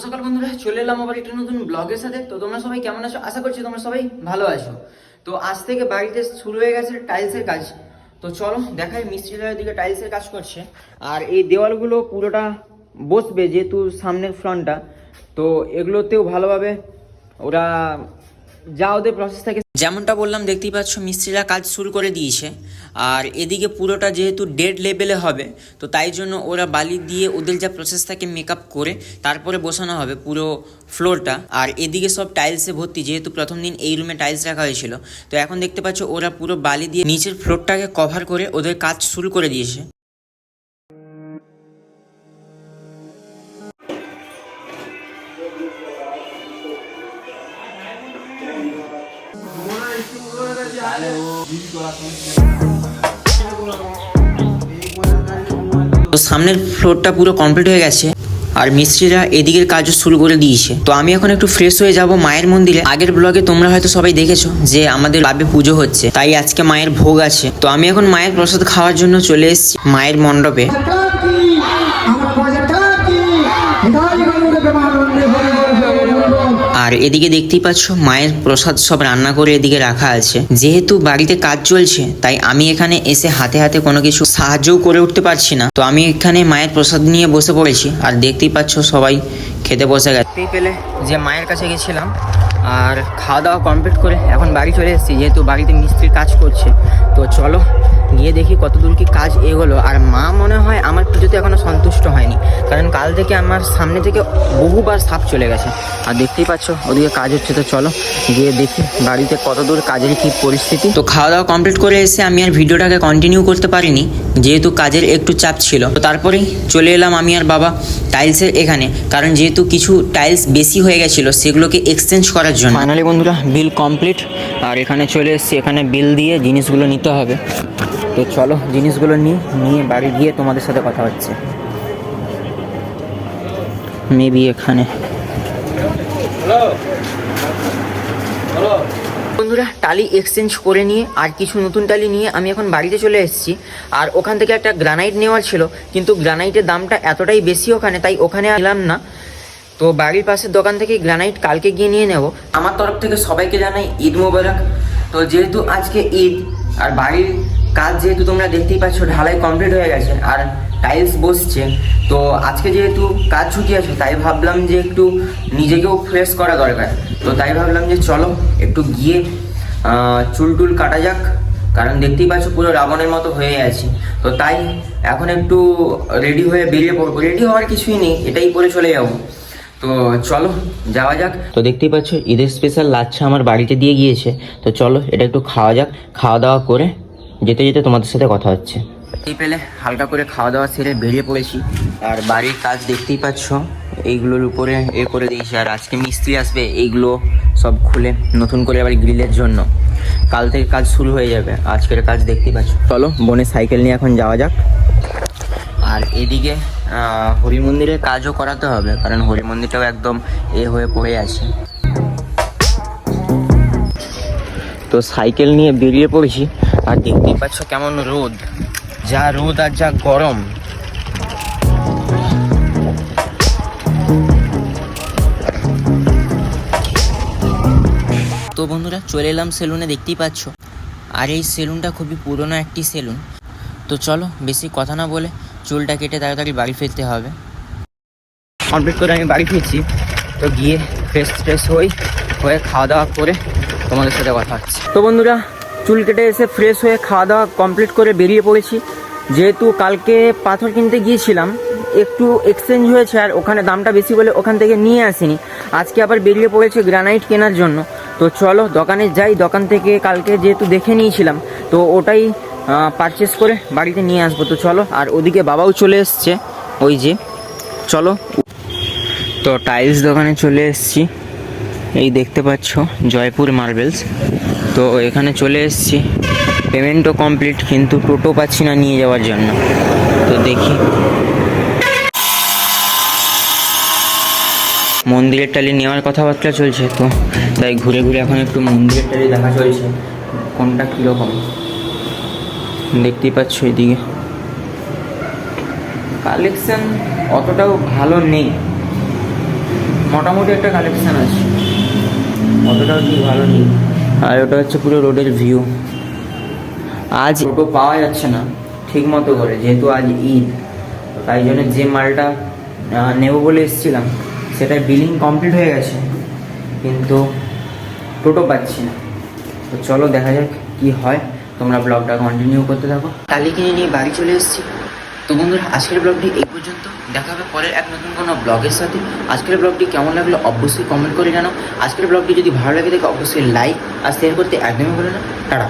সকাল বন্ধুরা, চলে এলাম আবার একটা নতুন ব্লগের সাথে। তো তোমরা সবাই কেমন আছো? আশা করছি তোমরা সবাই ভালো আছো। তো আজ থেকে বাড়িতে শুরু হয়ে গেছে টাইলসের কাজ। তো চলো দেখাই, মিস্ত্রিরা এদিকে টাইলসের কাজ করছে। আর এই দেওয়ালগুলো পুরোটা বসবে, যেহেতু সামনের ফ্রন্টটা, তো এগুলোতেও ভালোভাবে ওরা যা ওদের প্রসেস থাকে, যেমনটা বললাম দেখতেই পাচ্ছ মিস্ত্রিরা কাজ শুরু করে দিয়েছে। আর এদিকে পুরোটা যেহেতু ডেড লেভেলে হবে, তো তাই জন্য ওরা বালি দিয়ে ওদের যা প্রসেস থাকে মেকআপ করে তারপরে বসানো হবে পুরো ফ্লোরটা। আর এদিকে সব টাইলসে ভর্তি, যেহেতু প্রথম দিন এই রুমে টাইলস রাখা হয়েছিল। তো এখন দেখতে পাচ্ছ ওরা পুরো বালি দিয়ে নিচের ফ্লোরটাকে কভার করে ওদের কাজ শুরু করে দিয়েছে। তো সামনের ফ্লোরটা পুরো কমপ্লিট হয়ে গেছে আর মিস্ত্রিরা এদিকের কাজও শুরু করে দিয়েছে। তো আমি এখন একটু ফ্রেশ হয়ে যাব মায়ের মন্দিরে। আগের ব্লগে তোমরা হয়তো সবাই দেখেছো যে আমাদের ক্লাবে পুজো হচ্ছে, তাই আজকে মায়ের ভোগ আছে। তো আমি এখন মায়ের প্রসাদ খাওয়ার জন্য চলে এসেছি মায়ের মণ্ডপে। আর এদিকে দেখতেই পাচ্ছ মায়ের প্রসাদ সব রান্না করে এদিকে রাখা আছে। যেহেতু বাড়িতে কাজ চলছে, তাই আমি এখানে এসে হাতে হাতে কোনো কিছু সাহায্যও করে উঠতে পারছি না। তো আমি এখানে মায়ের প্রসাদ নিয়ে বসে পড়েছি। আর দেখতেই পাচ্ছ সবাই খেতে বসে গেছে। পেলে যে মায়ের কাছে গেছিলাম, আর খাওয়া দাওয়া কমপ্লিট করে এখন বাড়ি চলে এসেছি, যেহেতু বাড়িতে মিস্ত্রির কাজ করছে। তো চলো গিয়ে দেখি কতদূর কি কাজ এগোলো। আর মা মনে হয় আমার পুজোতে এখনো সন্তুষ্ট হয়নি, কারণ কাল থেকে আমার সামনে থেকে বহুবার সাপ চলে গেছে। আর দেখতেই পাচ্ছ ওদিকে কাজ হচ্ছে। তো চলো গিয়ে দেখি বাড়িতে কতদূর কাজের কি পরিস্থিতি। তো খাওয়া দাওয়া কমপ্লিট করে এসে আমি আর ভিডিওটাকে কন্টিনিউ করতে পারিনি, যেহেতু কাজের একটু চাপ ছিল। তো তারপরেই চলে এলাম আমি আর বাবা টাইলসের এখানে, কারণ যেহেতু কিছু টাইলস বেশি হয়ে গেছিলো সেগুলোকে এক্সচেঞ্জ করার জন্য। ফাইনালি বন্ধুরা বিল কমপ্লিট, আর এখানে চলে এসেছি। এখানে বিল দিয়ে জিনিসগুলো নিতে হবে। তো চলো জিনিসগুলো নিয়ে বাড়ি গিয়ে তোমাদের সাথে কথা হচ্ছে। মেবি এখানে বন্ধুরা টালি এক্সচেঞ্জ করে নিয়ে আর কিছু নতুন টালি নিয়ে আমি এখন বাড়িতে চলে এসেছি। আর ওখান থেকে একটা গ্রানাইট নেওয়ার ছিল, কিন্তু গ্রানাইটের দামটা এতটাই বেশি ওখানে, তাই ওখানে নিলাম না। তো বাড়ির পাশের দোকান থেকে গ্রানাইট কালকে গিয়ে নিয়ে নেব। আমার তরফ থেকে সবাইকে জানাই ঈদ মোবারক। তো যেহেতু আজকে ঈদ, আর বাড়ির কাজ যেহেতু তোমরা দেখতেই পাচ্ছ ঢালাই কমপ্লিট হয়ে গেছে আর টাইলস বসছে, তো আজকে যেহেতু কাজ ছুটি আছে, তাই ভাবলাম যে একটু নিজেকেও ফ্রেশ করা দরকার। তো তাই ভাবলাম যে চলো একটু গিয়ে চুল টুল কাটা যাক, কারণ দেখতেই পাচ্ছ পুরো রাবণের মতো হয়ে আছে। তো তাই এখন একটু রেডি হয়ে বেরিয়ে পড়বো। রেডি হওয়ার কিছুই নেই, এটাই পরে চলে যাবো। তো চলো যাওয়া যাক। তো দেখতেই পাচ্ছ ঈদের স্পেশাল লাচ্ছা আমার বাড়িতে দিয়ে গিয়েছে। তো চলো এটা একটু খাওয়া যাক। খাওয়া দাওয়া করে যেতে যেতে তোমাদের সাথে কথা হচ্ছে। এই পেলে হালকা করে খাওয়া দাওয়া সেরে বেরিয়ে পড়েছি। আর বাড়ির কাজ দেখতেই পাচ্ছ এইগুলোর উপরে করে দিয়েছি। আর আজকে মিস্ত্রি আসবে, এইগুলো সব খুলে নতুন করে আবার গ্রিলের জন্য। কাল থেকে কাজ শুরু হয়ে যাবে। আজকের কাজ দেখতেই পাচ্ছ। চলো বোনের সাইকেল নিয়ে এখন যাওয়া যাক। আর এদিকে হরি মন্দিরের কাজও করাতে হবে, কারণ হরি মন্দিরটাও একদম হয়ে পড়ে আছে। তো সাইকেল নিয়ে বেরিয়ে পড়েছি। আর দেখতেই পাচ্ছ কেমন রোদ, যা রোদ আর যা গরম। তো বন্ধুরা চলে এলাম সেলুনে, দেখতেই পাচ্ছ। আর এই সেলুনটা খুবই পুরনো একটি সেলুন। তো চলো বেশি কথা না বলে চুলটা কেটে তাড়াতাড়ি বাড়ি ফিরতে হবে। কমপ্লিট করে আমি বাড়ি ফিরছি। তো গিয়ে ফ্রেশ হয়ে খাওয়া দাওয়া করে তোমাদের সাথে কথা হচ্ছে। তো বন্ধুরা চুল কেটে এসে ফ্রেশ হয়ে খাওয়া দাওয়া কমপ্লিট করে বেরিয়ে পড়েছি। যেহেতু কালকে পাথর কিনতে গিয়েছিলাম, একটু এক্সচেঞ্জ হয়েছে আর ওখানে দামটা বেশি বলে ওখান থেকে নিয়ে আসিনি। আজকে আবার বেরিয়ে পড়েছে গ্রানাইট কেনার জন্য। তো চলো দোকানে যাই। দোকান থেকে কালকে যেহেতু দেখে নিয়েছিলাম, তো ওটাই পারচেস করে বাড়িতে নিয়ে আসবো। তো চলো। আর ওদিকে বাবাও চলে এসছে, ওই যে চলো। তো টাইলস দোকানে চলে এসেছি, এই দেখতে পাচ্ছ জয়পুর মার্বেলস। তো এখানে চলে এসেছি, পেমেন্টও কমপ্লিট, কিন্তু টোটো পাচ্ছি না নিয়ে যাওয়ার জন্য। তো দেখি মন্দিরের টালি নেওয়ার কথাবার্তা চলছে, তো তাই ঘুরে ঘুরে এখন একটু মন্দিরের টালি দেখা চলছে কোনটা কীরকম। দেখতেই পাচ্ছ এদিকে কালেকশন অতটাও ভালো নেই, মোটামুটি একটা কালেকশান আছে, অতটাও ঠিক ভালো নেই। আর ওটা হচ্ছে পুরো রোডের ভিউ। আজ টোটো পাওয়া যাচ্ছে না ঠিক মতো করে, যেহেতু আজ ঈদ, তাই জন্য যে মালটা নেব বলে এসেছিলাম সেটা বিলিং কমপ্লিট হয়ে গেছে, কিন্তু টোটো পাচ্ছি না। তো চলো দেখা যাক কি হয়, তোমরা ব্লগটা কন্টিনিউ করতে থাকো। টালি কিনে নিয়ে বাড়ি চলে এসেছি। তো বন্ধুরা, আজকের ব্লগটি এই পর্যন্ত, দেখা হবে পরের এক নতুন কোনো ব্লগের সাথে। আজকের ব্লগটি কেমন লাগলো অবশ্যই কমেন্ট করে জানাও। আজকের ব্লগটি যদি ভালো লাগে থাকে অবশ্যই লাইক আর শেয়ার করতে একদমই ভুলো না। টাটা।